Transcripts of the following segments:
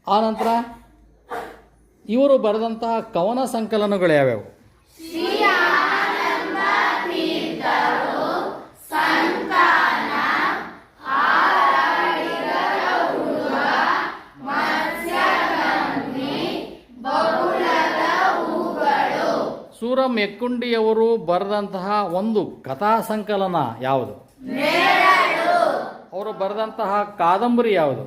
ಆನಂತರ ಇವರು ಬರೆದಂತಹ ಕವನ ಸಂಕಲನಗಳು ಯಾವ್ಯಾವು? ಸೂರಂ ಎಕ್ಕುಂಡಿಯವರು ಬರೆದಂತಹ ಒಂದು ಕಥಾ ಸಂಕಲನ ಯಾವುದು? ಅವರು ಬರೆದಂತಹ ಕಾದಂಬರಿ ಯಾವುದು?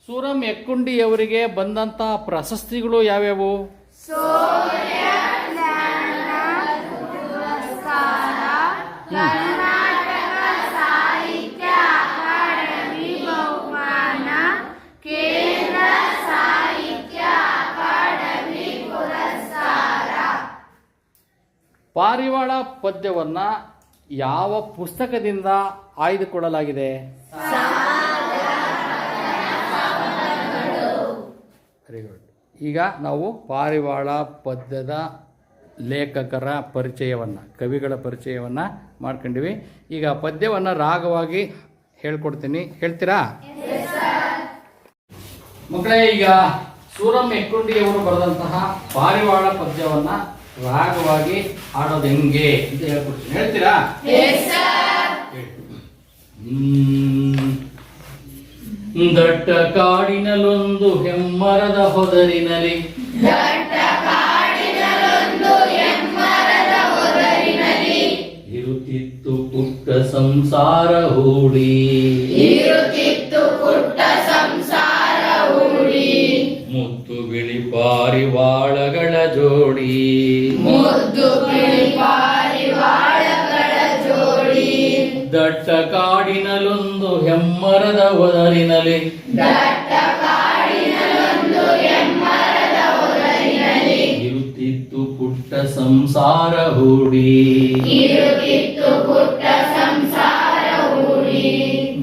ಸೂರಂ ಎಕ್ಕುಂಡಿಯವರಿಗೆ ಬಂದಂತಹ ಪ್ರಶಸ್ತಿಗಳು ಯಾವ್ಯಾವು? ಪಾರಿವಾಳ ಪದ್ಯವನ್ನ ಯಾವ ಪುಸ್ತಕದಿಂದ ಆಯ್ದುಕೊಳ್ಳಲಾಗಿದೆ? Very good. ಈಗ ನಾವು ಪಾರಿವಾಳ ಪದ್ಯದ ಲೇಖಕರ ಪರಿಚಯವನ್ನು, ಕವಿಗಳ ಪರಿಚಯವನ್ನು ಮಾಡ್ಕೊಂಡಿವಿ. ಈಗ ಪದ್ಯವನ್ನು ರಾಗವಾಗಿ ಹೇಳ್ಕೊಡ್ತೀನಿ, ಹೇಳ್ತೀರಾ ಮಕ್ಕಳೇ? ಈಗ ಸೂರಂ ಎಕ್ಕುಂಡಿಯವರು ಬರೆದಂತಹ ಪಾರಿವಾಳ ಪದ್ಯವನ್ನು ರಾಗವಾಗಿ ಹಾಡೋದು ಹೆಂಗೆ ಅಂತ ಹೇಳ್ಕೊಡ್ತೀನಿ, ಹೇಳ್ತೀರಾ? ದಟ್ಟ ಕಾಡಿನಲ್ಲೊಂದು ಹೆಮ್ಮರದ ಹೊದರಿನಲ್ಲಿ ಇರುತ್ತಿತ್ತು ಪುಟ್ಟ ಸಂಸಾರ ಹೂಡಿ, ಮುದ್ದು ಬಿಳಿ ಪಾರಿವಾಳಗಳ ಜೋಡಿ, ದಟ್ಟ ಕಾಡಿನಲ್ಲೊಂದು ಹೆಮ್ಮರದ ಹೊದರಿನಲ್ಲಿ ಇರುತ್ತಿತ್ತು ಪುಟ್ಟ ಸಂಸಾರ ಹೂಡಿ,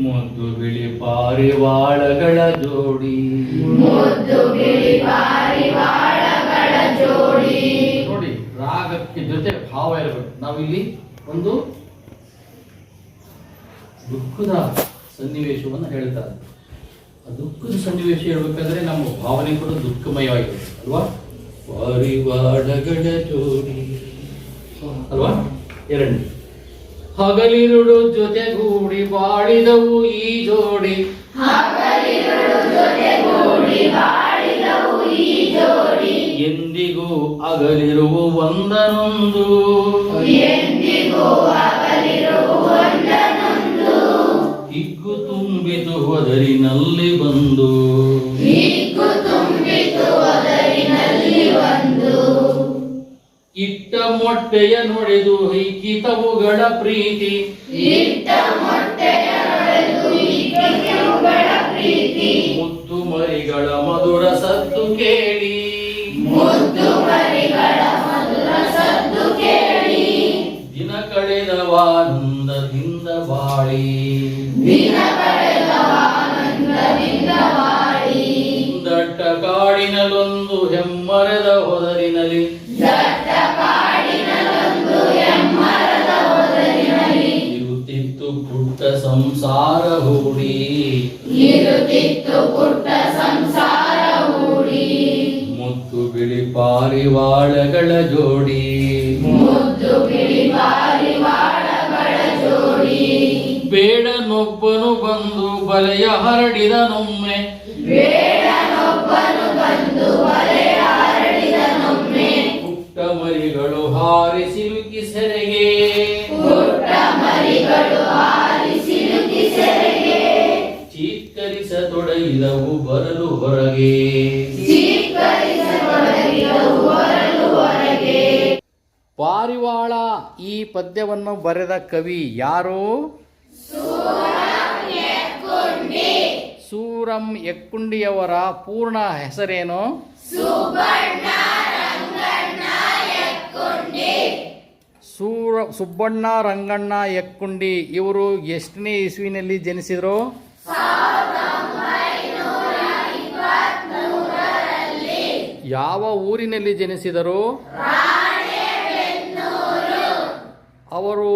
ಮುದ್ದು ಬಿಳಿ ಪಾರಿವಾಳಗಳ ಜೋಡಿ. ನೋಡಿ, ರಾಗಕ್ಕೆ ಜೊತೆ ಭಾವ ಇರಬೇಕು. ನಾವಿಲ್ಲಿ ಒಂದು ದುಃಖದ ಸನ್ನಿವೇಶವನ್ನು ಹೇಳ್ತಾರೆ. ಆ ದುಃಖದ ಸನ್ನಿವೇಶ ಹೇಳ್ಬೇಕಾದ್ರೆ ನಮ್ಮ ಭಾವನೆ ಕೂಡ ದುಃಖಮಯವಾಗಿರುತ್ತೆ ಅಲ್ವಾ? ಪಾರಿವಾಳಗಳ ಜೋಡಿ ಅಲ್ವಾ? ಎರಡನೇ, ಹಗಲಿರುಳು ಜೊತೆಗೂಡಿ ಬಾಳಿದವು ಈ ಜೋಡಿ, ಎಂದಿಗೂ ಅಗಲಿರುವ ಒಂದನೊಂದು, ಹಿಗ್ಗು ತುಂಬಿತು ಹೊದರಿನಲ್ಲಿ ಬಂದು, ಇಟ್ಟ ಮೊಟ್ಟೆಯ ನೋಡೆದು ಹಿಗ್ಗಿತವುಗಳ ಪ್ರೀತಿ, ಮುದ್ದು ಮರಿಗಳ ಮಧುರ ಸದ್ದು ಕೇಳಿ, ದಿನ ಕಳೆದವಾನಂದದಿಂದ ಬಾಳಿ, ದಟ್ಟ ಕಾಡಿನಲ್ಲೊಂದು ಹೆಮ್ಮರದ ಹೊದರಿನಲ್ಲಿ ಇರುತ್ತಿತ್ತು ಪುಟ್ಟ ಸಂಸಾರ ಹೂಡಿ, ಮುದ್ದು ಬಿಳಿ ಪಾರಿವಾಳಗಳ ಜೋಡಿ. ಬೇಡನೊಬ್ಬನು ಬಂದು ಬಲೆಯ ಹರಡಿದನೊಮ್ಮೆ, ಪುಟ್ಟ ಮರಿಗಳು ಹಾರಿ ಸಿಲುಕಿ ಸೆರೆಗೆ, ಚೀತ್ಕರಿಸತೊಡಗಿದವು ಬರಲು ಹೊರಗೆ. ಪಾರಿವಾಳ ಈ ಪದ್ಯವನ್ನು ಬರೆದ ಕವಿ ಯಾರು? ಸೂರಂ ಎಕ್ಕುಂಡಿಯವರ ಪೂರ್ಣ ಹೆಸರೇನು? ಸುಬ್ಬಣ್ಣ ರಂಗಣ್ಣ ಎಕ್ಕುಂಡಿ. ಇವರು ಎಷ್ಟನೇ ಇಸ್ವಿನಲ್ಲಿ ಜನಿಸಿದರು? ಯಾವ ಊರಿನಲ್ಲಿ ಜನಿಸಿದರು? ಅವರು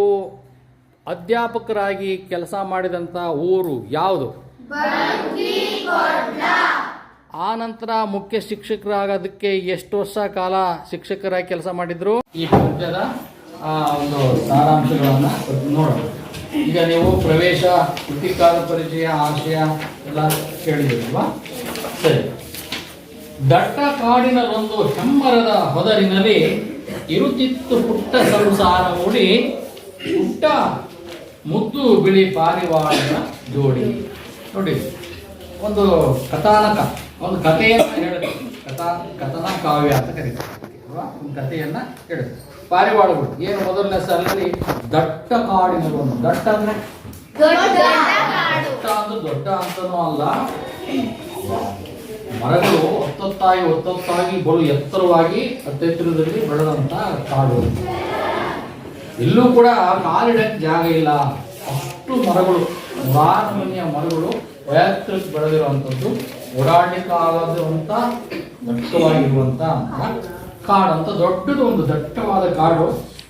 ಅಧ್ಯಾಪಕರಾಗಿ ಕೆಲಸ ಮಾಡಿದಂಥ ಊರು ಯಾವುದು? ಆ ನಂತರ ಮುಖ್ಯ ಶಿಕ್ಷಕರಾಗೋದಕ್ಕೆ ಎಷ್ಟು ವರ್ಷ ಕಾಲ ಶಿಕ್ಷಕರಾಗಿ ಕೆಲಸ ಮಾಡಿದ್ರು ಈ ಪದ್ಯದ ಒಂದು ಸಾರಾಂಶಗಳನ್ನು ನೋಡೋಣ. ಈಗ ನೀವು ಪ್ರವೇಶ, ಕೃತಿಕಾಲ ಪರಿಚಯ, ಆಶಯ ಎಲ್ಲ ಕೇಳಿದಿರಲ್ವಾ? ಸರಿ. ದಟ್ಟ ಕಾಡಿನಲ್ಲೊಂದು ಹೆಮ್ಮರದ ಹೊದರಿನಲ್ಲಿ ಇರುತ್ತಿತ್ತು ಪುಟ್ಟ ಸಂಸಾರ ಮೂಡಿ, ಪುಟ್ಟ ಮುದ್ದು ಬಿಳಿ ಪಾರಿವಾಳದ ಜೋಡಿ. ನೋಡಿ, ಒಂದು ಕಥಾನಕ, ಒಂದು ಕಥೆಯನ್ನು ಹೇಳುತ್ತೆ. ಕಥನ ಕಾವ್ಯ ಅಂತ ಕರೀತಾರೆ ಅಲ್ವಾ? ಒಂದು ಕಥೆಯನ್ನ ಹೇಳುತ್ತೆ. ಪಾರಿವಾಳಗಳು ಏನು ಮೊದಲನೇ ಸಾಲಿನಲ್ಲಿ ದಟ್ಟ ಕಾಡಿನಲ್ಲಿ ಒಂದು ದಟ್ಟ ಅಂದ್ರೆ ದಟ್ಟ ಅಂದ್ರೆ ದೊಡ್ಡ ಅಂತನೂ ಅಲ್ಲ, ಮರಗಳು ಒತ್ತೊತ್ತಾಗಿ ಬಲು ಎತ್ತರವಾಗಿ ಅತ್ಯೆತ್ತರದಲ್ಲಿ ಬೆಳೆದಂತ ಕಾಡು. ಇಲ್ಲೂ ಕೂಡ ಕಾಲಿಡಕ್ಕೆ ಜಾಗ ಇಲ್ಲ, ಅಷ್ಟು ಮರಗಳು, ನೂರಾರು ಮನೆಯ ಮರಗಳು ಎತ್ತರಕ್ಕೆ ಬೆಳೆದಿರುವಂಥದ್ದು, ಓಡಾಡಲಿಕ್ಕಾಗದಂತ ದಟ್ಟವಾಗಿರುವಂತ ಕಾಡು ಅಂತ ದೊಡ್ಡದು, ಒಂದು ದಟ್ಟವಾದ ಕಾಡು.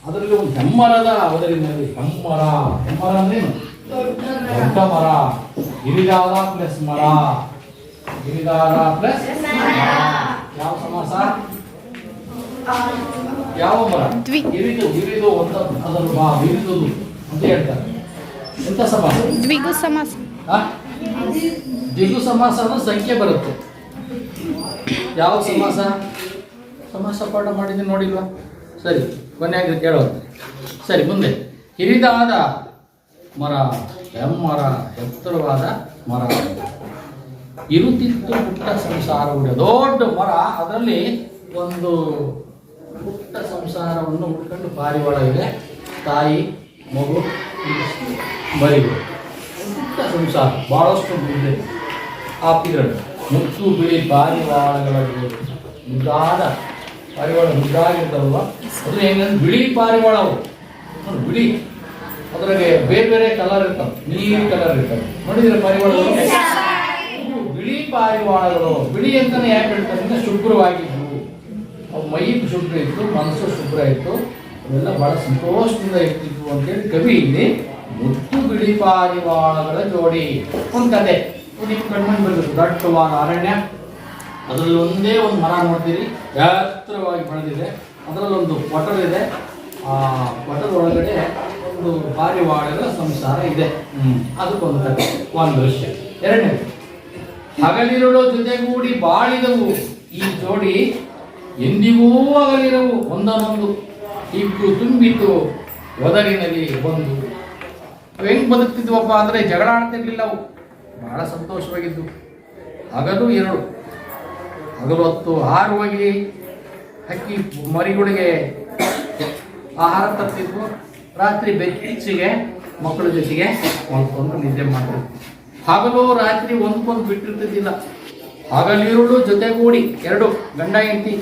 ಅದರಲ್ಲಿ ಒಂದು ಹೆಮ್ಮರದ ಅವಧರಿನಲ್ಲಿ ಹೆಮ್ಮರ ಅಂದ್ರೆ ದೊಡ್ಡ ಮರ, ಹಿರಿದಾದ ಪ್ಲಸ್ ಮರ, ಹಿರಿದಾದ ಪ್ಲಸ್ ಯಾವ ಸಮಾಸ? ಯಾವ ಮರ? ಹಿರಿದು ಅಂತ, ಅದನ್ನು ಹಿರಿದುದು ಅಂತ ಹೇಳ್ತಾರೆ. ಎಂತ ಸಮಾಸ? ದ್ವಿಗು ಸಮಾಸ. ದ್ವಿಗು ಸಮಾಸ ಅಂದ್ರೆ ಸಂಖ್ಯೆ ಬರುತ್ತೆ. ಯಾವ ಸಮಾಸ? ಸಮಾಸ ಪಾಠ ಮಾಡಿದ್ದೀನಿ ನೋಡಿಲ್ವಾ? ಸರಿ, ಕೊನೆಯಾಗಿ ಕೇಳೋದು. ಸರಿ, ಮುಂದೆ. ಹಿರಿದಾದ ಮರ, ಹೆಮ್ಮರ, ಎತ್ತರವಾದ ಮರ, ಇರುತ್ತಿತ್ತು ಪುಟ್ಟ ಸಂಸಾರ ಉಳಿದ ದೊಡ್ಡ ಮರ. ಅದರಲ್ಲಿ ಒಂದು ಪುಟ್ಟ ಸಂಸಾರವನ್ನು ಹುಡ್ಕೊಂಡು ಪಾರಿವಾಳ ಇದೆ, ತಾಯಿ, ಮಗು, ಮರಿಗಳು. ಪುಟ್ಟ ಸಂಸಾರ, ಬಹಳಷ್ಟು ಇದೆ. ಆಪಿಗಳು, ಮುತ್ತು ಬಿಳಿ ಪಾರಿವಾಳಗಳ ಮುದ್ದಾದ ಪಾರಿವಾಳ, ಮುದ್ದಾಗಿರ್ತಾವಲ್ವ, ಅದ್ರ ಹೆಂಗಂದ್ರೆ ಬಿಳಿ ಪಾರಿವಾಳ. ಅವು ಬಿಳಿ, ಅದ್ರಾಗೆ ಬೇರೆ ಬೇರೆ ಕಲರ್ ಇರ್ತಾವೆ, ನೀಲಿ ಕಲರ್ ಇರ್ತಾವೆ. ನೋಡಿದ್ರೆ ಪಾರಿವಾಳಗಳು ಬಿಳಿ ಪಾರಿವಾಳಗಳು. ಬಿಳಿ ಅಂತಾನೆ ಯಾಕೆ ಹೇಳ್ತಾರೆ ಅಂದ್ರೆ ಶುಭ್ರವಾಗಿದ್ವು, ಅವು ಮೈ ಶುಭ್ರ ಇತ್ತು, ಮನಸ್ಸು ಶುಭ್ರ ಇತ್ತು, ಅವೆಲ್ಲ ಬಹಳ ಸಂತೋಷದಿಂದ ಇರ್ತಿದ್ವು ಅಂತೇಳಿ ಕವಿ ಇಲ್ಲಿ ಮುತ್ತು ಬಿಳಿ ಪಾರಿವಾಳಗಳ ಜೋಡಿ ಒಂದು ಕತೆ ನಿಮ್ಗೆ ಕಣ್ಮಂದು ಬರಬೇಕು. ದಟ್ಟವಾದ ಅರಣ್ಯ, ಅದರಲ್ಲಿ ಒಂದೇ ಒಂದು ಮರ ನೋಡ್ತೀರಿ, ಎತ್ತರವಾಗಿ ಬೆಳೆದಿದೆ. ಅದರಲ್ಲಿ ಒಂದು ಕೊಟರ್ ಇದೆ, ಆ ಕೊಟರ್ ಒಳಗಡೆ ಒಂದು ಪಾರಿವಾಳಗಳ ಸಂಸಾರ ಇದೆ. ಅದಕ್ಕೊಂದು ಕತೆ, ಒಂದು ದೃಶ್ಯ. ಎರಡನೇದು, ಹಗಲಿರುಳು ಜೊತೆಗೂಡಿ ಬಾಳಿದವು ಈ ಜೋಡಿ, ಎಂದಿಗೂ ಹಗಲಿರವು ಒಂದನೊಂದು, ಹಿಗ್ಗು ತುಂಬಿತು ಒದರಿನಲ್ಲಿ ಒಂದು. ಅವು ಹೆಂಗ್ ಬದುಕ್ತಿದ್ವಪ್ಪ ಅಂದ್ರೆ ಜಗಳ ಆಡ್ತಿರ್ಲಿಲ್ಲ, ಅವು ಬಹಳ ಸಂತೋಷವಾಗಿದ್ದು. ಹಗಲು ಎರಡು, ಹಗಲು ಹೊತ್ತು ಹಾರುವಾಗಿ ಹಕ್ಕಿ ಮರಿಗಳಿಗೆ ಆಹಾರ ತರ್ತಿದ್ವು, ರಾತ್ರಿ ಬೆಚ್ಚಿಗೆ ಮಕ್ಕಳ ಜೊತೆಗೆ ಮಲ್ಕೊಂಡು ನಿದ್ದೆ ಮಾಡ್ತಿದ್ವು. ಹಗಲು ರಾತ್ರಿ ಒಂದ್ಕೊಂದು ಬಿಟ್ಟಿರ್ತಿದ್ದಿಲ್ಲ. ಹಗಲಿರುಳು ಜೊತೆಗೂಡಿ, ಎರಡು ಗಂಡ ಹೆಂಡತಿ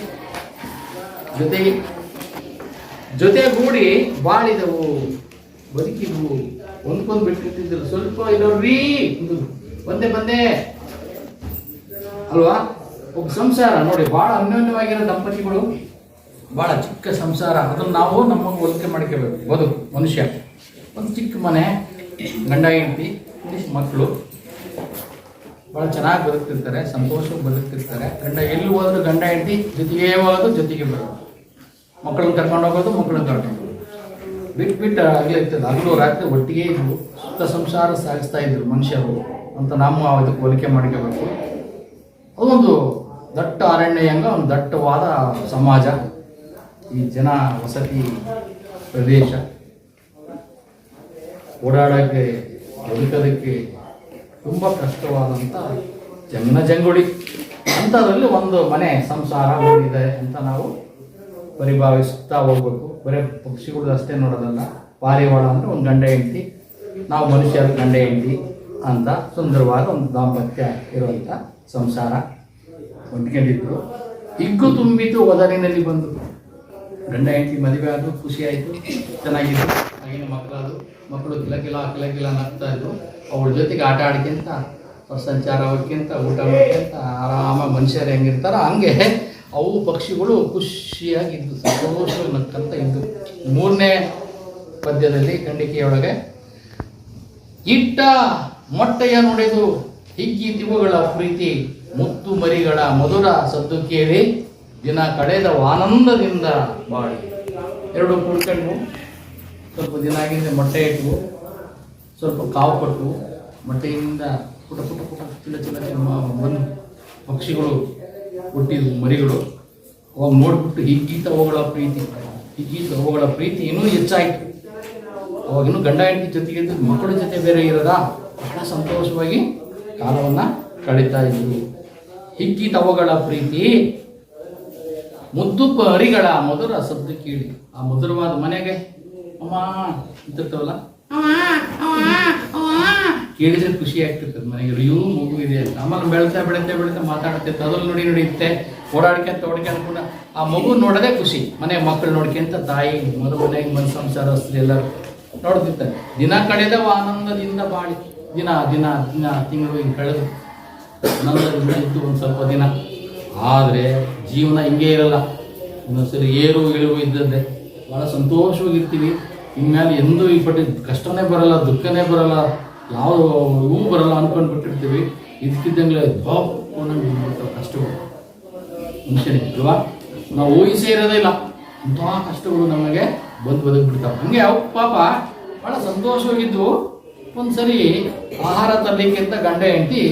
ಜೊತೆಗೂಡಿ ಬಾಳಿದವು, ಬದುಕಿದ್ವು, ಒಂದ್ಕೊಂದು ಬಿಟ್ಟಿರ್ತಿದ್ದಿಲ್ಲ. ಸ್ವಲ್ಪ ಇರೋರ್ರೀ ಬಂದೆ ಅಲ್ವಾ? ಒಬ್ಬ ಸಂಸಾರ ನೋಡಿ, ಬಹಳ ಅನ್ಯೋನ್ಯವಾಗಿರೋ ದಂಪತಿಗಳು, ಬಹಳ ಚಿಕ್ಕ ಸಂಸಾರ, ಅದನ್ನು ನಾವು ನಮಗೆ ಹೋಲಿಕೆ ಮಾಡ್ಕೋಬೇಕು. ಬದುಕು ಮನುಷ್ಯ ಒಂದು ಚಿಕ್ಕ ಮನೆ, ಗಂಡ ಹೆಂಡತಿ, ಮಕ್ಕಳು ಭಾಳ ಚೆನ್ನಾಗಿ ಬದುಕ್ತಿರ್ತಾರೆ, ಸಂತೋಷವಾಗಿ ಬದುಕ್ತಿರ್ತಾರೆ. ಗಂಡ ಎಲ್ಲಿ ಹೋದ್ರು ಗಂಡ ಹೆಂಡತಿ ಜೊತೆಗೆ ಹೋಗೋದು, ಜೊತೆಗೆ ಬರೋದು, ಮಕ್ಕಳನ್ನ ಕರ್ಕೊಂಡು ಹೋಗೋದು, ಮಕ್ಕಳನ್ನ ಕರ್ಕೊಂಡು ಹೋಗೋದು, ಬಿಟ್ಟು ಆಗಲೇ ಇರ್ತದೆ. ಹಗಲು ರಾತ್ರಿ ಒಟ್ಟಿಗೆ ಇದ್ವು, ಸುತ್ತ ಸಂಸಾರ ಸಾಗಿಸ್ತಾ ಇದ್ರು ಮನುಷ್ಯರು ಅಂತ ನಾವು ಅದಕ್ಕೆ ಹೋಲಿಕೆ ಮಾಡ್ಕೋಬೇಕು. ಅದೊಂದು ದಟ್ಟ ಅರಣ್ಯಂಗ, ಒಂದು ದಟ್ಟವಾದ ಸಮಾಜ, ಈ ಜನ ವಸತಿ ಪ್ರದೇಶ, ಓಡಾಡೋಕ್ಕೆ ಬದುಕೋದಕ್ಕೆ ತುಂಬ ಕಷ್ಟವಾದಂಥ ಜಂಗುಳಿ ಅಂಥದ್ರಲ್ಲಿ ಒಂದು ಮನೆ ಸಂಸಾರ ಹೋಗಿದೆ ಅಂತ ನಾವು ಪರಿಭಾವಿಸ್ತಾ ಹೋಗ್ಬೇಕು. ಬರೀ ಪಕ್ಷಿಗಳು ಅಷ್ಟೇ ನೋಡೋದಲ್ಲ, ಪಾರಿವಾಳ ಅಂದರೆ ಒಂದು ಗಂಡ ಹೆಂಡತಿ, ನಾವು ಮನುಷ್ಯರ ಗಂಡ ಹೆಂಡತಿ ಅಂತ ಸುಂದರವಾದ ಒಂದು ದಾಂಪತ್ಯ ಇರುವಂಥ ಸಂಸಾರ ಹೊಂದ್ಕೊಂಡಿದ್ರು. ಹಿಗ್ಗು ತುಂಬಿತು ಒದರಿನಲ್ಲಿ ಬಂದು, ಗಂಡ ಹೆಂಡತಿ ಮದುವೆ ಆದರೂ ಖುಷಿ ಆಯಿತು, ಚೆನ್ನಾಗಿತ್ತು, ಆಗಿನ ಮಕ್ಕಳು ಕಿಲ ನಗ್ತಾ ಇದ್ರು. ಅವಳ ಜೊತೆಗೆ ಆಟ ಆಡ್ಕೊಂತ, ಸಂಚಾರ ಹೋಗ್ಕೊಂತ, ಊಟ ಮಾಡ್ಕೊಂತ ಆರಾಮಾಗಿ ಮನುಷ್ಯರು ಹೆಂಗಿರ್ತಾರೋ ಹಂಗೆ ಅವು ಪಕ್ಷಿಗಳು ಖುಷಿಯಾಗಿದ್ದು, ಸಂತೋಷವಾಗಿ ನಕ್ಕಂತ ಇದ್ದು. ಮೂರನೇ ಪದ್ಯದಲ್ಲಿ ಖಂಡಿಕೆಯೊಳಗೆ, ಇಟ್ಟ ಮೊಟ್ಟೆಯ ನುಡಿದು ಹಿಗ್ಗಿತಿವುಗಳ ಪ್ರೀತಿ ಮುತ್ತು ಮರಿಗಳ ಮಧುರ ಸದ್ದು ಕೇಳಿ ದಿನ ಕಳೆದ ಆನಂದದಿಂದ ಬಾಳಿ. ಎರಡು ಕುಡ್ಕೊಂಡು ಸ್ವಲ್ಪ ದಿನ ಆಗಿಂದ ಮೊಟ್ಟೆ ಇಟ್ಟು ಸ್ವಲ್ಪ ಕಾವು ಕೊಟ್ಟು ಮೊಟ್ಟೆಯಿಂದ ಪುಟ ಪುಟ ಪುಟ ಚಿಲ್ಲ ಚಿಲ್ಲ ಬಂದು ಪಕ್ಷಿಗಳು ಹುಟ್ಟಿದ್ವು ಮರಿಗಳು. ಅವಾಗ ನೋಡ್ಬಿಟ್ಟು ಹಿಗ್ಗೀತ ಅವುಗಳ ಪ್ರೀತಿ ಇನ್ನೂ ಹೆಚ್ಚಾಯಿತು. ಅವಾಗಿನ್ನೂ ಗಂಡ ಹೆಂಡತಿ ಜೊತೆಗೆ ಮಕ್ಕಳ ಜೊತೆ ಬೇರೆ ಇರೋದ ಬಹಳ ಸಂತೋಷವಾಗಿ ಕಾಲವನ್ನು ಕಳೀತಾ ಇದ್ರು. ಹಿಗ್ಗೀತ ಅವುಗಳ ಪ್ರೀತಿ ಮುದ್ದು ಹರಿಗಳ ಮಧುರ ಶಬ್ದ ಕೇಳಿ. ಆ ಮಧುರವಾದ ಮನೆಗೆ ಅಮ್ಮ ಅಂತಿರ್ತವಲ್ಲ, ಕೇಳಿದ್ರೆ ಖುಷಿ ಆಗ್ತಿರ್ತದೆ ಮನೆಗೆ. ಅಯ್ಯೋ ಮಗು ಇದೆ ಅಂತ. ಆಮೇಲೆ ಬೆಳೀತಾ ಮಾತಾಡ್ತಿರ್ತೆ. ಅದ್ರಲ್ಲಿ ನಡೆಯುತ್ತೆ ಓಡಾಡ್ಕೊಂತ ಕೂಡ ಆ ಮಗು ನೋಡೋದೇ ಖುಷಿ. ಮನೆ ಮಕ್ಕಳು ನೋಡ್ಕೊಂತ ತಾಯಿ ಮನೆಗೆ ಮನೆ ಸಂಸಾರಸ್ಥರು ಎಲ್ಲರೂ ನೋಡ್ತಿರ್ತಾರೆ. ದಿನ ಕಳೆದ ಆನಂದದಿಂದ ಬಾಳಿ. ದಿನ ದಿನ ದಿನ ತಿಂಗಳು ಹಿಂಗೆ ಕಳೆದು ಆನಂದದಿಂದ ಇದ್ದು ಒಂದು ಸ್ವಲ್ಪ ದಿನ. ಆದರೆ ಜೀವನ ಹಿಂಗೆ ಇರಲ್ಲ. ಇನ್ನೊಂದ್ಸರಿ ಏರು ಇಳುವು ಇದ್ದದ್ದೇ ಭಾಳ ಸಂತೋಷವಾಗಿರ್ತೀವಿ. ಇನ್ಮೇಲೆ ಎಂದೂ ಈ ಪಟ್ಟಿ ಕಷ್ಟನೇ ಬರಲ್ಲ, ದುಃಖನೇ ಬರಲ್ಲ, ಯಾವ ಹೂ ಬರಲ್ಲ ಅಂದ್ಕೊಂಡ್ಬಿಟ್ಟಿರ್ತೀವಿ. ಇದಕ್ಕಿದ್ದಂಗೆ ಒಂದೊಂದು ಕಷ್ಟಗಳು ಮನುಷ್ಯನಿಗೆ ಅಲ್ವಾ, ನಾವು ಊಹಿಸೇ ಇರೋದೇ ಇಲ್ಲ ಇಂಥ ಕಷ್ಟಗಳು ನಮಗೆ ಬಂದು ಬದುಕ್ಬಿಡ್ತಾವೆ. ಹಾಗೆ ಅವು ಪಾಪ ಭಾಳ ಸಂತೋಷವಾಗಿದ್ದು ಒಂದು ಸರಿ ಆಹಾರ ತರಲಿಕ್ಕೆ ಅಂತ ಗಂಡ ಹೆಂಡತಿ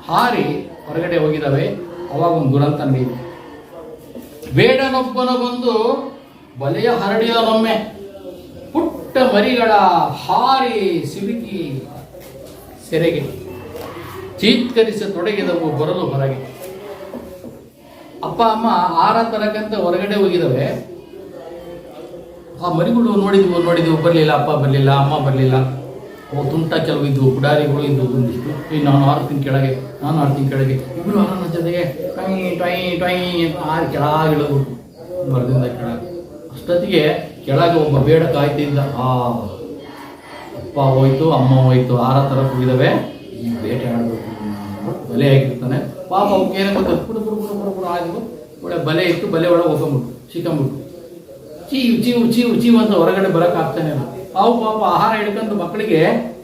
ಹಾರಿ ಹೊರಗಡೆ ಹೋಗಿದ್ದಾವೆ. ಅವಾಗ ಒಂದು ದುರಂತ ನಡೆಯಿತು. ಬೇಡನೊಬ್ಬನ ಬಂದು ಬಲೆಯ ಹರಡಿದನೊಮ್ಮೆ, ಪುಟ್ಟ ಮರಿಗಳ ಹಾರಿ ಸಿಲುಕಿ ಸೆರೆಗೆ ಚೀತ್ಕರಿಸತೊಡಗಿದವು ಬರಲು ಹೊರಗೆ. ಅಪ್ಪ ಅಮ್ಮ ಆಹಾರ ತರಕಂತ ಹೊರಗಡೆ ಹೋಗಿದ್ದಾವೆ. ಆ ಮರಿಗಳು ನೋಡಿದ್ವು ಬರಲಿಲ್ಲ, ಅಪ್ಪ ಬರಲಿಲ್ಲ, ಅಮ್ಮ ಬರಲಿಲ್ಲ. ಅವು ತುಂಟ ಕೆಲವು ಇದ್ವು, ಪುಡಾರಿಗಳು ಇದ್ವು ಬಂದಿಷ್ಟು. ನಾನು ಆಡ್ತೀನಿ ಕೆಳಗೆ ಇಬ್ಬರು ನನ್ನ ಜೊತೆಗೆ ಟೊಯ್ ಅಂತ ಆರು ಕೆಳಗಿಳಿದು ಮರದಿಂದ ಕೆಳಗೆ. ಅಷ್ಟೊತ್ತಿಗೆ ಕೆಳಗೆ ಒಬ್ಬ ಬೇಡ ಕಾಯ್ತಿದ್ದ. ಅಪ್ಪ ಹೋಯ್ತು, ಅಮ್ಮ ಹೋಯ್ತು, ಆಹಾರ ತರಕ್ಕೆ ಹೋಗಿದ್ದಾವೆ, ಈ ಬೇಟೆ ಆಡಬೇಕು ಬಲೆ ಆಗಿರ್ತಾನೆ. ಪಾಪ ಅವಕ್ಕೆ ಏನೋ ಗೊತ್ತ, ಪುಡ ಆಗಿದ್ರು. ಒಳ್ಳೆ ಬಲೆ ಇತ್ತು, ಬಲೆ ಒಳಗೆ ಹೋಗ್ಕೊಂಬಿಟ್ಟು ಸಿಕ್ಕಂಬಿಟ್ಟು ಚೀವು ಅಂತ ಹೊರಗಡೆ ಬರೋಕ್ಕಾಗ್ತಾನೆ ಇಲ್ಲ. ಅವು ಪಾಪ ಆಹಾರ ಹಿಡ್ಕೊಂಡು ಮಕ್ಕಳಿಗೆ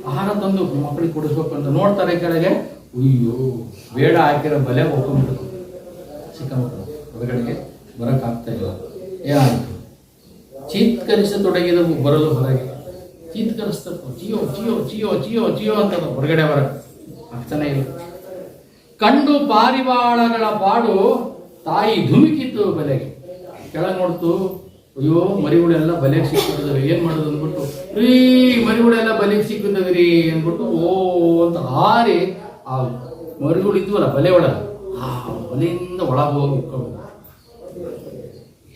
ಆಹಾರ ತಂದು ಮಕ್ಕಳಿಗೆ ಕೊಡಿಸ್ಬೇಕು ಅಂತ ನೋಡ್ತಾರೆ ಕೆಳಗೆ. ಅಯ್ಯೋ ಬೇಡ ಹಾಕಿರೋ ಬಲೆ ಹೋಗ್ಕೊಂಬಿಟ್ಟು ಸಿಕ್ಕಂಬಿಟ್ಟು ಹೊರಗಡೆಗೆ ಬರೋಕ್ಕಾಗ್ತಾ ಇಲ್ಲ. ಏನಾಯಿತು? ಚೀತ್ಕರಿಸತೊಡಗಿದವು ಬರಲು ಹೊರಗೆ. ಚೀತ್ಕರಿಸ್ತಾರೆ, ಚಿಯೋ ಅಂತ ಹೊರಗಡೆ ಆಗ್ತಾನೆ ಇಲ್ಲ. ಕಂಡು ಪಾರಿವಾಳಗಳ ಪಾಡು ತಾಯಿ ಧುಮುಕಿತ್ತು ಬಲೆಗೆ. ಕೆಳಗೆ ನೋಡ್ತು, ಅಯ್ಯೋ ಮರಿಗಳೆಲ್ಲ ಬಲೆಗೆ ಸಿಕ್ಕಿದ್ದವೆ, ಏನು ಮಾಡೋದು ಅಂದ್ಬಿಟ್ಟು, ಮರಿಗಳೆಲ್ಲ ಬಲೆಗೆ ಸಿಕ್ಕಿದ್ದವ್ರಿ ಅಂದ್ಬಿಟ್ಟು ಓ ಅಂತ ಹಾರಿ ಆ ಮರಿಗಳು ಇದ್ವಲ್ಲ ಬಲೆ ಒಳಗೆ, ಆ ಬಲೆಯಿಂದ ಒಳಗೆ ಹೋಗಿ ಇಟ್ಕೊಂಡು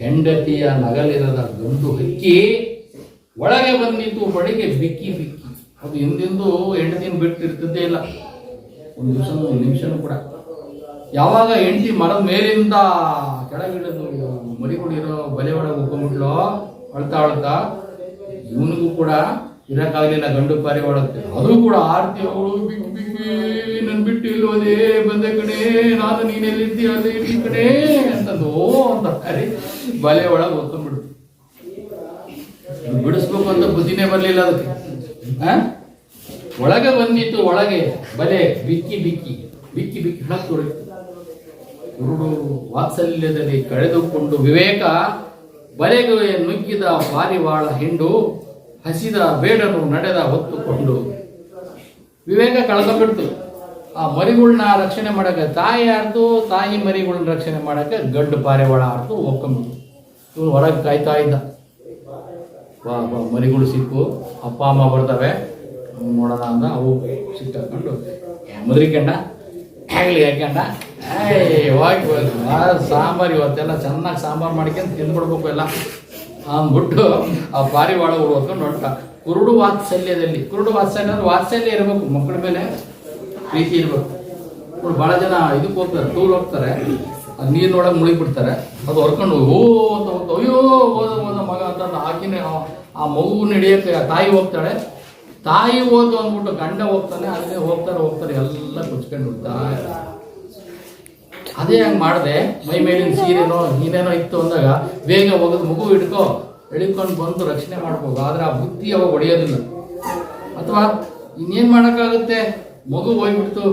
ಹೆಂಡತಿಯ ನಗಲಿರದ ಗಂಡು ಹಕ್ಕಿ ಒಳಗೆ ಬಂದಿತ್ತು ಬಳಿಗೆ ಬಿಕ್ಕಿ. ಅದು ಹಿಂದಿಂದು ಹೆಂಡತಿನ ಬಿಟ್ಟಿರ್ತಿದ್ದೇ ಇಲ್ಲ ಒಂದು ನಿಮಿಷನೂ ಕೂಡ. ಯಾವಾಗ ಹೆಂಡತಿ ಮರದ ಮೇಲಿಂದ ಕೆಳಗಿಳಿದು ಮರಿಗಳು ಇರೋ ಬಲೆ ಒಳಗೆ ಹೋಗ್ಕೊಂಡ್ಬಿಟ್ಲೋ ಅಳ್ತಾ ಇವನಿಗೂ ಕೂಡ ಇರಕ್ಕಾಗಲಿಲ್ಲ ಗಂಡು ಪಾರಿ ಒಳಗೆ. ಅದು ಕೂಡ ಆರ್ತಿ ಅವಳು ಬಿಕ್ಕಿ ನನ್ ಬಿಟ್ಟು ಇಲ್ಲೋದೇ ಬಂದ ಕಡೆ, ನಾನು ನೀನೆಲ್ಲಿರ್ತೀಯ ಅದೇ ಈ ಕಡೆ ಅಂತಂದು ಅಂತ ಬಲೆ ಒಳಗೆ ಹೋಗ್ಕೊಂಡ್ಬಿಡ್ತು. ಬಿಡಿಸ್ಬೇಕು ಅಂತ ಬುದ್ಧಿನೇ ಬರಲಿಲ್ಲ ಅದಕ್ಕೆ. ಒಳಗೆ ಬಂದಿತ್ತು, ಒಳಗೆ ಬಲೆ ಬಿಕ್ಕಿ ಹಳಕ್ ತೊಡಗಿತು. ಕುರುಡು ವಾತ್ಸಲ್ಯದಲ್ಲಿ ಕಳೆದುಕೊಂಡು ವಿವೇಕ ಬಲೆಗೆ ನುಗ್ಗಿದ ಪಾರಿವಾಳ ಹಿಂಡು ಹಸಿದ ಬೇಡನು ನಡೆದ ಹೊತ್ತುಕೊಂಡು. ವಿವೇಕ ಕಳ್ಕೊಂಡ್ಬಿಡ್ತು. ಆ ಮರಿಗಳನ್ನ ರಕ್ಷಣೆ ಮಾಡಕ್ಕೆ ತಾಯಿ ಆಡ್ತು, ತಾಯಿ ಮರಿಗಳನ್ನ ರಕ್ಷಣೆ ಮಾಡಕ್ಕೆ ಗಂಡು ಪಾರಿವಾಳ ಆಡ್ತು ಹೋಗ್ಕೊಂಡ್ಬಿಡ್ತು. ಇವನು ಹೊರಗೆ ಕಾಯ್ತಾ ಇದ್ದ. ಮರಿಗಳು ಸಿಕ್ಕು, ಅಪ್ಪ ಅಮ್ಮ ಬರ್ತವೆ ನೋಡೋಣ ಅಂದ. ಅವು ಸಿಕ್ಕಾಕೊಂಡು ಮುದ್ರಿಕೊಂಡ ಹಾಕ್ಕೊಂಡ ಹೋಗಿ ಸಾಂಬಾರು ಇವತ್ತೆಲ್ಲ ಚೆನ್ನಾಗಿ ಸಾಂಬಾರು ಮಾಡ್ಕೊಂಡು ತಿಂದ್ಬಿಡ್ಬೇಕು ಎಲ್ಲ ಅಂದ್ಬಿಟ್ಟು ಆ ಪಾರಿವಾಳಗಳು ಹೊತ್ಕೊಂಡು ಹೊಂಟ. ಕುರುಡು ವಾತ್ಸಲ್ಯ ಅಂದ್ರೆ ವಾತ್ಸಲ್ಯ ಇರಬೇಕು, ಮಕ್ಕಳ ಮೇಲೆ ಪ್ರೀತಿ ಇರಬೇಕು. ಭಾಳ ಜನ ಇದಕ್ಕೆ ಹೋಗ್ತಾರೆ, ಟೂರ್ ಹೋಗ್ತಾರೆ, ಅದು ನೀರಿನೊಳಗೆ ಮುಳುಗಿಬಿಡ್ತಾರೆ. ಅದು ಹೊರ್ಕೊಂಡು ಓ ಅಂತ ಹೋಗ್ತಾ ಅಯ್ಯೋ ಓದ ಮಗ ಅಂತ ಆಕಿನೇ ಆ ಮಗುನ ಹಿಡಿಯೋಕ್ಕೆ ತಾಯಿ ಹೋಗ್ತಾಳೆ. ತಾಯಿ ಓದು ಅಂದ್ಬಿಟ್ಟು ಗಂಡ ಹೋಗ್ತಾನೆ. ಅಲ್ಲೇ ಹೋಗ್ತಾರೆ ಎಲ್ಲ ಕುಚ್ಕೊಂಡು ಬಿಡ್ತಾರೆ. ಅದೇ ಹಂಗೆ ಮಾಡಿದೆ. ಮೈ ಮೇಲಿನ ಸೀರೆನೋ ನೀನೇನೋ ಇತ್ತು ಅಂದಾಗ ಬೇಗ ಹೋಗೋದು, ಮಗು ಎಳಿಕೊಂಡು ಬಂದು ರಕ್ಷಣೆ ಮಾಡ್ಬೋದು. ಆದರೆ ಆ ಬುದ್ಧಿ ಅವಾಗ ಹೊಡೆಯೋದಿಲ್ಲ. ಅಥವಾ ಇನ್ನೇನು ಮಾಡೋಕ್ಕಾಗುತ್ತೆ, ಮಗು ಹೋಗ್ಬಿಡ್ತು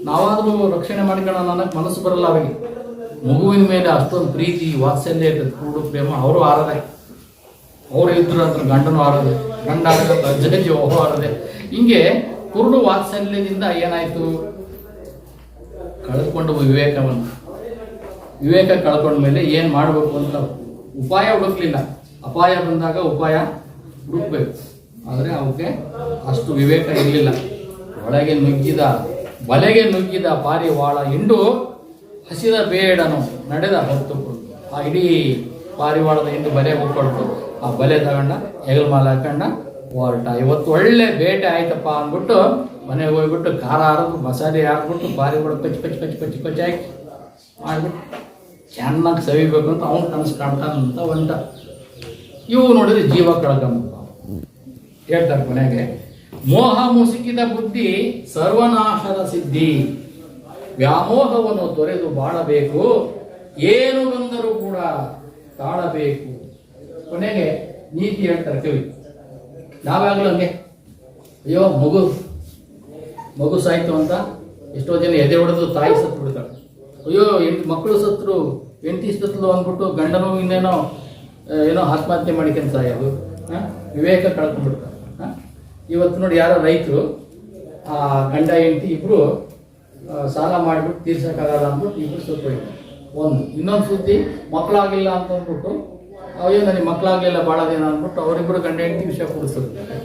ನಾವಾದರೂ ರಕ್ಷಣೆ ಮಾಡ್ಕೊಳ್ಳೋಣ ಅನ್ನೋಕ್ಕೆ ಮನಸ್ಸು ಬರಲ್ಲ ಅವರಿಗೆ. ಮಗುವಿನ ಮೇಲೆ ಅಷ್ಟೊಂದು ಪ್ರೀತಿ ವಾತ್ಸಲ್ಯ ಇರ್ತದೆ, ಕೂಡು ಪ್ರೇಮ. ಅವರು ಆರದೆ, ಅವರು ಇದ್ರು ಅಂತ ಗಂಡನೂ ಆರದೆ, ಗಂಡ ಆರದೆ ಅಜ್ಜಿ ಓಹೋ ಆರದೆ. ಹಿಂಗೆ ಕುರುಡು ವಾತ್ಸಲ್ಯದಿಂದ ಏನಾಯಿತು, ಕಳೆದುಕೊಂಡು ವಿವೇಕವನ್ನು. ವಿವೇಕ ಕಳ್ಕೊಂಡ ಮೇಲೆ ಏನು ಮಾಡಬೇಕು ಅಂತ ಉಪಾಯ ಹುಡುಕ್ಲಿಲ್ಲ. ಅಪಾಯ ಬಂದಾಗ ಉಪಾಯ ಹುಡುಕ್ಬೇಕು, ಆದರೆ ಅವಕ್ಕೆ ಅಷ್ಟು ವಿವೇಕ ಇರಲಿಲ್ಲ. ಒಳಗೆ ನುಗ್ಗಿದ ಬಲೆಗೆ ನುಗ್ಗಿದ ಪಾರಿವಾಳ ಹಿಂಡು ಹಸಿದ ಬೇಡನು ನಡೆದ ಹೊತ್ತುಕೊಂಡು. ಆ ಇಡೀ ಪಾರಿವಾಳದ ಹಿಂಡು ಬಲೆ ಹೋಗ್ಕೊಂಡು ಆ ಬಲೆ ತಗೊಂಡ ಹೆಗಲ್ ಮಾಲ ಹಾಕೊಂಡ ಹೊರಟ. ಇವತ್ತು ಒಳ್ಳೆ ಬೇಟೆ ಆಯ್ತಪ್ಪ ಅಂದ್ಬಿಟ್ಟು ಮನೆಗೆ ಹೋಗ್ಬಿಟ್ಟು ಖಾರ ಹಾರಿದ್ರು, ಮಸಾಲೆ ಹಾಕ್ಬಿಟ್ಟು ಪಾರಿವಾಳ ಕಚ್ಚಿ ಹಾಕಿ ಮಾಡಿಬಿಟ್ಟು ಚೆನ್ನಾಗಿ ಸವಿಬೇಕು ಅಂತ ಅವ್ನು ಕನಸು ಕಾಣ್ತಾನಂತ ಹೊಂಟ. ಇವು ನೋಡಿದ್ರೆ ಜೀವ ಕಳ್ಕೊಂಬ ಹೇಳ್ತಾರೆ ಕೊನೆಗೆ, ಮೋಹ ಮುಸುಕಿದ ಬುದ್ಧಿ ಸರ್ವನಾಶದ ಸಿದ್ಧಿ, ವ್ಯಾಮೋಹವನ್ನು ತೊರೆದು ಬಾಳಬೇಕು, ಏನು ಬಂದರೂ ಕೂಡ ತಾಳಬೇಕು. ಕೊನೆಗೆ ನೀತಿ ಹೇಳ್ತಾರೆ ಕವಿ. ನಾವಾಗಲೂ ಹಂಗೆ, ಅಯ್ಯೋ ಮಗು ಸಾಯ್ತು ಅಂತ ಎಷ್ಟೋ ಜನ ಎದೆ ಹೊಡೆದು ತಾಯಿ ಸತ್ತು ಬಿಡ್ತಾರೆ. ಅಯ್ಯೋ ಮಕ್ಕಳು ಸತ್ರು, ಹೆಂಡತಿ ಸತ್ಲು ಅಂದ್ಬಿಟ್ಟು ಗಂಡನೂ ಇನ್ನೇನೋ ಆತ್ಮಹತ್ಯೆ ಮಾಡಿಕೊಂಡು ಸಾಯೋದು. ವಿವೇಕ ಕಳ್ಕೊಂಡ್ಬಿಡ್ತಾರೆ. ಇವತ್ತು ನೋಡಿ, ಯಾರೋ ರೈತರು ಗಂಡ ಹೆಂಡತಿ ಇಬ್ಬರು ಸಾಲ ಮಾಡಿಬಿಟ್ಟು ತೀರ್ಸೋಕ್ಕಾಗಲ್ಲ ಅಂದ್ಬಿಟ್ಟು ಇಬ್ಬರು ಸತ್ತೋಯ್ತಾರೆ. ಇನ್ನೊಂದು ಸುದ್ದಿ, ಮಕ್ಕಳಾಗಿಲ್ಲ ಅಂತ ಅಂದ್ಬಿಟ್ಟು ಅಯ್ಯೋ ನನಗೆ ಮಕ್ಕಳಾಗಲಿಲ್ಲ ಭಾಳ ದಿನ ಅಂದ್ಬಿಟ್ಟು ಅವರಿಬ್ಬರು ಗಂಡ ಹೆಂಡತಿ ವಿಷಯ ಕೊಡಿಸ್ತಾರೆ.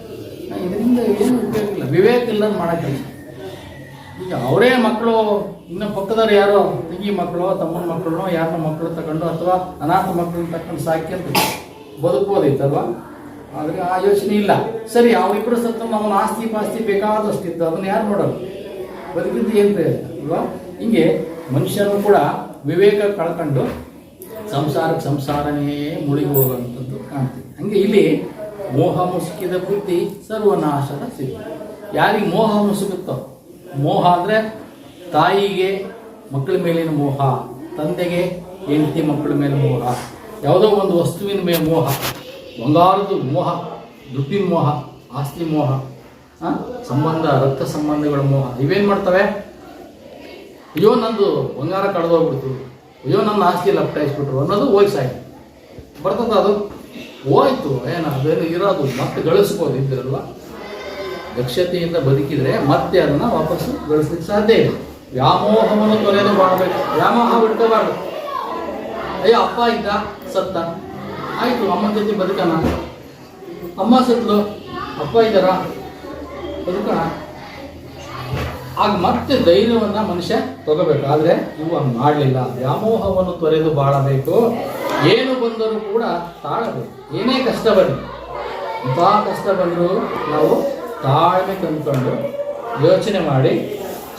ಇದರಿಂದ ಏನು ಉಪಯೋಗ ಇಲ್ಲ, ವಿವೇಕ ಇಲ್ಲ ಮಾಡೋಕ್ಕಿಲ್ಲ. ಈಗ ಅವರೇ ಮಕ್ಕಳು, ಇನ್ನು ಪಕ್ಕದವ್ರು ಯಾರೋ ತಂಗಿ ಮಕ್ಕಳು, ತಮ್ಮನ ಮಕ್ಕಳು, ಯಾರನ್ನ ಮಕ್ಕಳು ತಗೊಂಡು ಅಥವಾ ಅನಾಥ ಮಕ್ಕಳನ್ನ ತಗೊಂಡು ಸಾಕ್ಯಂತ ಬದುಕ್ಬೋದಿತ್ತಲ್ವ. ಆದರೆ ಆ ಯೋಚನೆ ಇಲ್ಲ. ಸರಿ, ಅವರಿಬ್ಬರು ಸತ್ತ ಅವನ ಆಸ್ತಿ ಪಾಸ್ತಿ ಬೇಕಾದಷ್ಟಿತ್ತು, ಅದನ್ನು ಯಾರು ನೋಡೋದು? ಬದುಕಿದ್ದು ಏನು ಪ್ರಯೋಜನ ಅಲ್ವಾ? ಹಿಂಗೆ ಮನುಷ್ಯರು ಕೂಡ ವಿವೇಕ ಕಳ್ಕೊಂಡು ಸಂಸಾರನೇ ಮುಳುಗಿ ಹೋಗುವಂಥದ್ದು ಕಾಣ್ತೀವಿ. ಹಂಗೆ ಇಲ್ಲಿ ಮೋಹ ಮುಸುಕಿದ ಬುದ್ಧಿ ಸರ್ವನಾಶದ ಸಿದ್ಧಿ. ಯಾರಿಗೆ ಮೋಹ ಮುಸುಗುತ್ತೋ, ಮೋಹ ಅಂದರೆ ತಾಯಿಗೆ ಮಕ್ಕಳ ಮೇಲಿನ ಮೋಹ, ತಂದೆಗೆ ಹೆಂಡತಿ ಮಕ್ಕಳ ಮೇಲೆ ಮೋಹ, ಯಾವುದೋ ಒಂದು ವಸ್ತುವಿನ ಮೇಲೆ ಮೋಹ, ಬಂಗಾರದ ಮೋಹ, ದುಡ್ಡಿನ ಮೋಹ, ಆಸ್ತಿ ಮೋಹ, ಸಂಬಂಧ, ರಕ್ತ ಸಂಬಂಧಗಳ ಮೋಹ. ಇವೇನು ಮಾಡ್ತವೆ? ಅಯ್ಯೋ ನಂದು ಬಂಗಾರ ಕಳೆದೋಗ್ಬಿಡ್ತು, ಅಯ್ಯೋ ನನ್ನ ಆಸ್ತಿ ಲಪ್ಟಾಯಿಸ್ಬಿಟ್ರು ಅನ್ನೋದು ಹೋಗಿ ಸಾಯ್ತು. ಬರ್ತದ ಅದು? ಹೋಯ್ತು, ಅದೇನು ಇರೋದು ಮತ್ತೆ ಗಳಿಸ್ಬೋದು ಇದ್ದಿರಲ್ವ. ದಕ್ಷತೆಯಿಂದ ಬದುಕಿದರೆ ಮತ್ತೆ ಅದನ್ನು ವಾಪಸ್ಸು ಗಳಿಸ್ಲಿಕ್ಕೆ ಸಾಧ್ಯ ಇದೆ. ವ್ಯಾಮೋಹವನ್ನು ತೊರೆದು ಮಾಡಬೇಕು, ವ್ಯಾಮೋಹ ಬಿಡ್ಕೋಬಾರ್ದು. ಅಯ್ಯೋ ಅಪ್ಪ ಇದ್ದ ಸತ್ತ, ಆಯಿತು ಅಮ್ಮನ ಜೊತೆ ಬದುಕೋಣ. ಅಮ್ಮ ಸತ್ಲು, ಅಪ್ಪ ಇದ್ದಾರ, ಬದುಕೋಣ. ಆಗ ಮತ್ತೆ ಧೈರ್ಯವನ್ನು ಮನುಷ್ಯ ತಗೋಬೇಕು. ಆದರೆ ಇವು ಹಂಗೆ ಮಾಡಲಿಲ್ಲ. ವ್ಯಾಮೋಹವನ್ನು ತೊರೆದು ಬಾಳಬೇಕು, ಏನು ಬಂದರೂ ಕೂಡ ತಾಳಬೇಕು. ಏನೇ ಕಷ್ಟ ಬರಲಿ, ಇಂಥ ಕಷ್ಟ ಬಂದರೂ ನಾವು ತಾಳ್ಮೆ ತಂದುಕೊಂಡು ಯೋಚನೆ ಮಾಡಿ,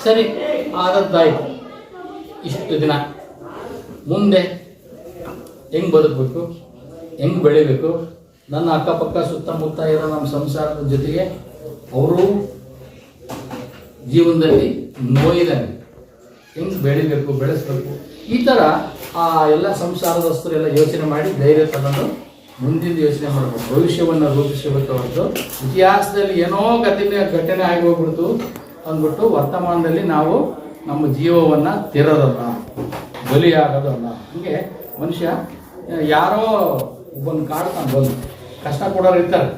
ಸರಿ ಆದದ್ದಾಯಿತು, ಇಷ್ಟು ದಿನ ಮುಂದೆ ಹೆಂಗೆ ಬದುಕಬೇಕು, ಹೆಂಗೆ ಬೆಳಿಬೇಕು, ನನ್ನ ಅಕ್ಕಪಕ್ಕ ಸುತ್ತಮುತ್ತ ಇರೋ ನಮ್ಮ ಸಂಸಾರದ ಜೊತೆಗೆ ಅವರು ಜೀವನದಲ್ಲಿ ನೋಯಿದಾನೆ ಹೆಂಗೆ ಬೆಳಿಬೇಕು, ಬೆಳೆಸ್ಬೇಕು, ಈ ಥರ ಆ ಎಲ್ಲ ಸಂಸಾರದಸ್ಥರೆಲ್ಲ ಯೋಚನೆ ಮಾಡಿ ಧೈರ್ಯ ತಗೊಂಡು ಮುಂದಿನ ಯೋಚನೆ ಮಾಡಬೇಕು. ಭವಿಷ್ಯವನ್ನು ರೂಪಿಸಬೇಕು ಹೊರತು ಇತಿಹಾಸದಲ್ಲಿ ಏನೋ ಘಟನೆ ಆಗಿ ಹೋಗ್ಬಿಡ್ತು ಅಂದ್ಬಿಟ್ಟು ವರ್ತಮಾನದಲ್ಲಿ ನಾವು ನಮ್ಮ ಜೀವವನ್ನು ತಿರೋದಲ್ಲ, ಬಲಿಯಾಗೋದಲ್ಲ. ಹಂಗೆ ಮನುಷ್ಯ ಯಾರೋ ಒಬ್ಬನ ಕಾಡ್ತಾನೆ, ಬಂದು ಕಷ್ಟ ಕೊಡೋರು ಇರ್ತಾರೆ,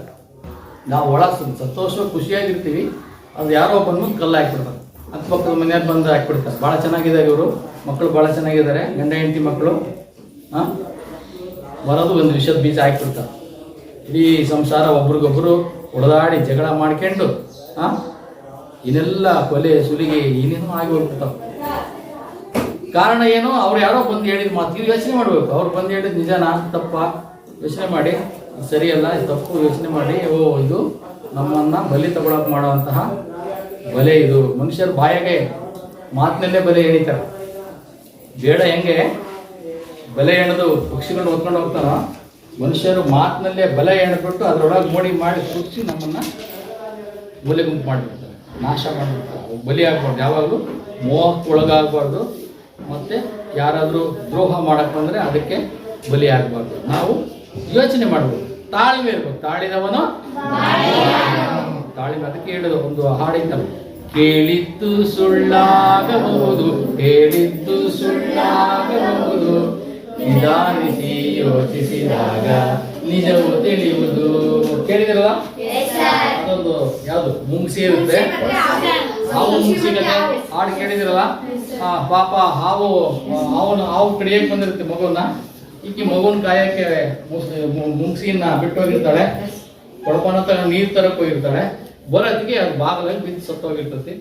ನಾವು ಒಳ ಸಂತೋಷ ಖುಷಿಯಾಗಿರ್ತೀವಿ, ಅದು ಯಾರೋ ಬಂದು ಕಲ್ಲು ಹಾಕ್ಬಿಡ್ತಾರೆ, ಅಕ್ಕಪಕ್ಕದ ಮನೆಯವ್ರು ಬಂದು ಹಾಕ್ಬಿಡ್ತಾರೆ. ಭಾಳ ಚೆನ್ನಾಗಿದ್ದಾರೆ ಇವರು, ಮಕ್ಕಳು ಭಾಳ ಚೆನ್ನಾಗಿದ್ದಾರೆ, ಗಂಡ ಹೆಂಡತಿ ಮಕ್ಕಳು, ಬರೋದು ಒಂದು ವಿಷದ ಬೀಜ ಹಾಕ್ಬಿಡ್ತಾರೆ. ಇಡೀ ಸಂಸಾರ ಒಬ್ರಿಗೊಬ್ಬರು ಹೊಡೆದಾಡಿ ಜಗಳ ಮಾಡ್ಕೊಂಡು ಇನ್ನೆಲ್ಲ ಕೊಲೆ ಸುಲಿಗೆ ಏನೇನೋ ಆಗಿ ಹೋಗ್ಬಿಡ್ತಾವೆ. ಕಾರಣ ಏನು? ಅವ್ರು ಯಾರೋ ಬಂದು ಹೇಳಿದ ಮಾತು ಇವು ಯೋಚನೆ ಮಾಡಬೇಕು. ಅವ್ರು ಬಂದು ಹೇಳಿದ ನಿಜನಾ ತಪ್ಪ ಯೋಚನೆ ಮಾಡಿ, ಸರಿಯಲ್ಲ ತಪ್ಪು ಯೋಚನೆ ಮಾಡಿ, ಇದು ನಮ್ಮನ್ನು ಬಲಿ ತಗೊಳಕ್ಕೆ ಮಾಡುವಂತಹ ಬಲೆ. ಇದು ಮನುಷ್ಯರ ಬಾಯಾಗೆ ಮಾತಿನಲ್ಲೇ ಬಲೆ ಎಣಿತಾರೆ. ಬೇಡ ಹೆಂಗೆ ಬಲೆ ಎಣೆದು ಪಕ್ಷಿಗಳು ಹೊತ್ಕೊಂಡು ಹೋಗ್ತಾರೋ, ಮನುಷ್ಯರು ಮಾತಿನಲ್ಲೇ ಬಲೆ ಎಣೆದ್ಬಿಟ್ಟು ಅದರೊಳಗೆ ಮೋಡಿ ಮಾಡಿ ಕುದಿಸಿ ನಮ್ಮನ್ನು ಬಲೆ ಗುಂಪು ಮಾಡಿಬಿಡ್ತಾರೆ, ನಾಶ ಮಾಡಿಬಿಡ್ತಾರೆ. ಬಲಿ ಆಗ್ಬಾರ್ದು, ಯಾವಾಗಲೂ ಮೋಹಕ್ಕೆ ಒಳಗಾಗಬಾರ್ದು. ಮತ್ತು ಯಾರಾದರೂ ದ್ರೋಹ ಮಾಡಕ್ಕೆ ಬಂದರೆ ಅದಕ್ಕೆ ಬಲಿ ಆಗಬಾರ್ದು. ನಾವು ಯೋಚನೆ ಮಾಡಬೇಕು, ತಾಳ್ಮೆ ಇರಬೇಕು. ತಾಳಿದವನು ತಾಳ್ಮೆ. ಅದಕ್ಕೆ ಹೇಳೋದು ಒಂದು ಹಾಡಿತ್ತಲ್ಲ, ಕೇಳಿದ್ದು ಸುಳ್ಳಾಗಬಹುದು, ಹೇಳಿದ್ದು ಸುಳ್ಳಾಗಬಹುದು, ನಿಧಾನಿಸಿ ಯೋಚಿಸಿದಾಗ ನಿಜವು ತಿಳಿಯುವುದು. ಕೇಳಿದಿರಲ್ಲ? ಅದೊಂದು ಯಾವುದು ಮುಂಗ್ಸಿ ಇರುತ್ತೆ, ಹಾವು ಮುಂಗ್ಸಿ ಕತೆ ಹಾಡು ಕೇಳಿದಿರಲ್ಲ? ಪಾಪ ಹಾವು ಕಡಿಯಕ್ಕೆ ಬಂದಿರುತ್ತೆ ಮಗುವನ್ನ. ಈಕೆ ಮಗುವನ್ನ ಕಾಯಕ್ಕೆ ಮುಂಗ್ಸಿನ ಬಿಟ್ಟು ಹೋಗಿರ್ತಾಳೆ, ಕೊಡಪನ ನೀರು ತರಕ್ಕೆ ಹೋಗಿರ್ತಾಳೆ. ಬರೋದಕ್ಕೆ ಅದು ಬಾಗಿಲಾಗಿ ಬಿದ್ದು ಸತ್ತೋಗಿರ್ತತಿ.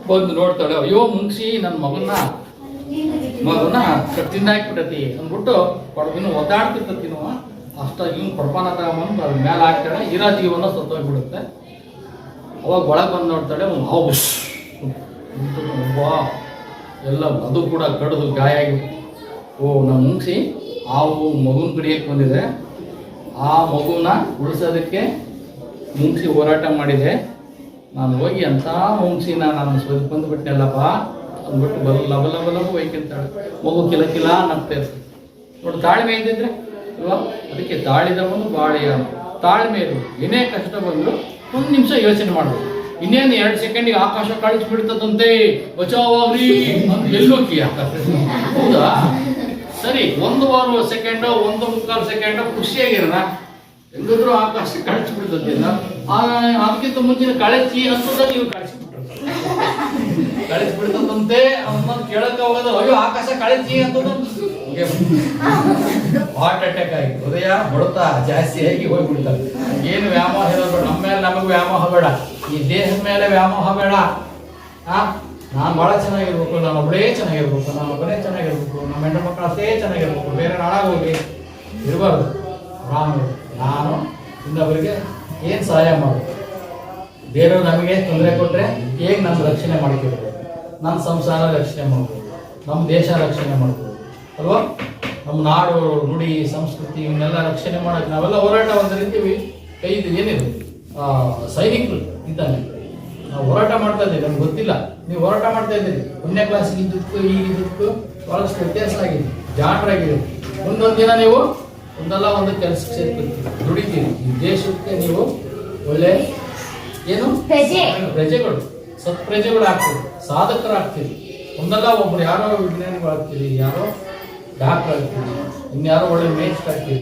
ಬಂದು ನೋಡ್ತಾಳೆ, ಅಯ್ಯೋ ಮುಂಗ್ಸಿ ನನ್ನ ಮಗನ್ನ ತಿಂದಾಕ್ಬಿಟ್ಟತಿ ಅಂದ್ಬಿಟ್ಟು ಕೊಡಗಿನ ಒದ್ದಾಡ್ತಿರ್ತತಿ. ಅಷ್ಟಾಗಿ ಇವ್ನು ಕೊಡಪಾನ ತಗೊಂಬಂದು ಅದ್ರ ಮೇಲೆ ಹಾಕ್ತಾಳೆ, ಇರೋ ಜೀವನ ಸತ್ತೋಗ್ಬಿಡುತ್ತೆ. ಅವಾಗ ಒಳಗೆ ಬಂದು ನೋಡ್ತಾಳೆ, ಒಂದು ಹಾವು ಎಲ್ಲ ಅದು ಕೂಡ ಕಡಿದು ಗಾಯ ಆಗಿ, ಓ ನಮ್ಮ ಮುಂಗ್ಸಿ ಹಾವು ಮಗುನ ಕಡಿಯಕ್ಕೆ ಬಂದಿದೆ, ಆ ಮಗುನ ಉಳಿಸೋದಕ್ಕೆ ಮುಂಗ್ಸಿ ಹೋರಾಟ ಮಾಡಿದೆ. ನಾನು ಹೋಗಿ ಅಂಥ ಮುಂಗ್ಸಿನ ನಾನು ಬಂದುಬಿಟ್ಟೆಲ್ಲಪ್ಪ ಅಂದ್ಬಿಟ್ಟು ಲಬ ಒಯ್ಕೊಂತಾಳೆ. ಮಗು ಕಿಲ ಕಿಲ ನಗ್ತಾ ಇರ್ತದೆ. ನೋಡಿ, ತಾಳ್ಮೆ ಇದ್ದಿದ್ರೆ ಅಲ್ವಾ? ಅದಕ್ಕೆ ತಾಳಿದವನು ಬಾಳೆಯ. ತಾಳ್ಮೆ ಇರೋದು, ಏನೇ ಕಷ್ಟ ಬಂದರೂ ಒಂದು ನಿಮಿಷ ಯೋಚನೆ ಮಾಡಬೇಕು. ಇನ್ನೇನು 2 ಸೆಕೆಂಡಿಗೆ ಆಕಾಶ ಕಾಣಿಸ್ಬಿಡ್ತದಂತೆ, ಬಚಾವಾಗ್ರಿ ಅಂತ ಎಲ್ಲೋಕ್ಕಿ ಆಕಾಶ. ಹೌದಾ? ಸರಿ, 1 ಸೆಕೆಂಡೋ 1 ಸೆಕೆಂಡೋ ಖುಷಿಯಾಗಿರೋಣ, ಹೆಂಗಿದ್ರು ಆಕಾಶ ಕಾಣಿಸ್ಬಿಡ್ತದೆ. ಅದಕ್ಕಿಂತ ಮುಂಚಿನ ಕಳಚಿ ಅಂತದಲ್ಲಿ ಇವ್ರು ಕಳಿಸ್ಬಿಡ್ತದಂತೆ ಅನ್ನೋದು ಕೇಳಕ್ಕೆ ಹೋಗೋದು. ಅಯ್ಯೋ ಆಕಾಶ ಕಳಚಿ ಅಂತದ್ದು ಹಾರ್ಟ್ ಅಟ್ಯಾಕ್ ಆಗಿ ಹೃದಯ ಬಡತ ಜಾಸ್ತಿ ಆಗಿ ಹೋಗ್ಬಿಡ್ತಾರೆ. ಏನು ವ್ಯಾಮೋಹ ಇರೋದು ಬೇಡ, ನಮ್ಮ ಮೇಲೆ ನಮಗೆ ವ್ಯಾಮೋಹ ಬೇಡ, ಈ ದೇಹದ ಮೇಲೆ ವ್ಯಾಮೋಹ ಬೇಡ. ನಾನು ಭಾಳ ಚೆನ್ನಾಗಿರ್ಬೇಕು, ನಾನು ಒಬ್ಬಳೇ ಚೆನ್ನಾಗಿರ್ಬೇಕು, ನಾನು ಒಬ್ಬನೇ ಚೆನ್ನಾಗಿರ್ಬೇಕು, ನಮ್ಮ ಹೆಣ್ಣು ಮಕ್ಕಳು ಅಷ್ಟೇ ಚೆನ್ನಾಗಿರ್ಬೇಕು, ಬೇರೆ ನಾಳಾಗೋಗಿ ಇರಬಾರ್ದು. ನಾನು ಇನ್ನೊಬ್ಬರಿಗೆ ಏನು ಸಹಾಯ ಮಾಡಬೇಕು, ಬೇರೆಯವ್ರು ನಮಗೆ ತೊಂದರೆ ಕೊಟ್ಟರೆ ಹೇಗೆ ನಮ್ಮ ರಕ್ಷಣೆ ಮಾಡ್ಕೊಳ್ಬೋದು, ನಮ್ಮ ಸಂಸಾರ ರಕ್ಷಣೆ ಮಾಡ್ಬೋದು, ನಮ್ಮ ದೇಶ ರಕ್ಷಣೆ ಮಾಡ್ಬೋದು ಅಲ್ವಾ? ನಮ್ಮ ನಾಡು ನುಡಿ ಸಂಸ್ಕೃತಿ ಇವನ್ನೆಲ್ಲ ರಕ್ಷಣೆ ಮಾಡೋಕ್ಕೆ ನಾವೆಲ್ಲ ಹೋರಾಟ ಒಂದು ರೀತಿ ಕೈದು ಏನಿದೆ ಸೈನಿಕರು ಇದ್ದಾನೆ. ನಾವು ಹೋರಾಟ ಮಾಡ್ತಾ ಇದ್ದೀವಿ, ನಮ್ಗೆ ಗೊತ್ತಿಲ್ಲ, ನೀವು ಹೋರಾಟ ಮಾಡ್ತಾ ಇದ್ದೀರಿ. 1ನೇ ಕ್ಲಾಸಿಗೆ ಇದ್ದಕ್ಕೂ ಈಗಿದ್ದಕ್ಕೂ ಭಾಳಷ್ಟು ವ್ಯತ್ಯಾಸ ಆಗಿದೆ, ಜಾಣರಾಗಿದೆ. ಮುಂದೊಂದು ದಿನ ನೀವು ಒಂದಲ್ಲ ಒಂದು ಕೆಲಸಕ್ಕೆ ಸೇರ್ಕೊಳ್ತೀವಿ, ದುಡಿತೀರಿ. ಈ ದೇಶಕ್ಕೆ ನೀವು ಒಳ್ಳೆ ಏನು ಪ್ರಜೆಗಳು, ಸತ್ಪ್ರಜೆಗಳು ಆಗ್ತೀರಿ, ಸಾಧಕರಾಗ್ತೀರಿ. ಒಂದಲ್ಲ ಒಬ್ರು ಯಾರೋ ವಿಜ್ಞಾನಿಗಳು ಆಗ್ತೀರಿ, ಯಾರೋ ಡಾಕ್ಟರ್ ಆಗ್ತೀರಿ, ಇನ್ಯಾರೋ ಒಳ್ಳೆ ಮೇಸ್ಟ್ ಆಗ್ತೀರಿ.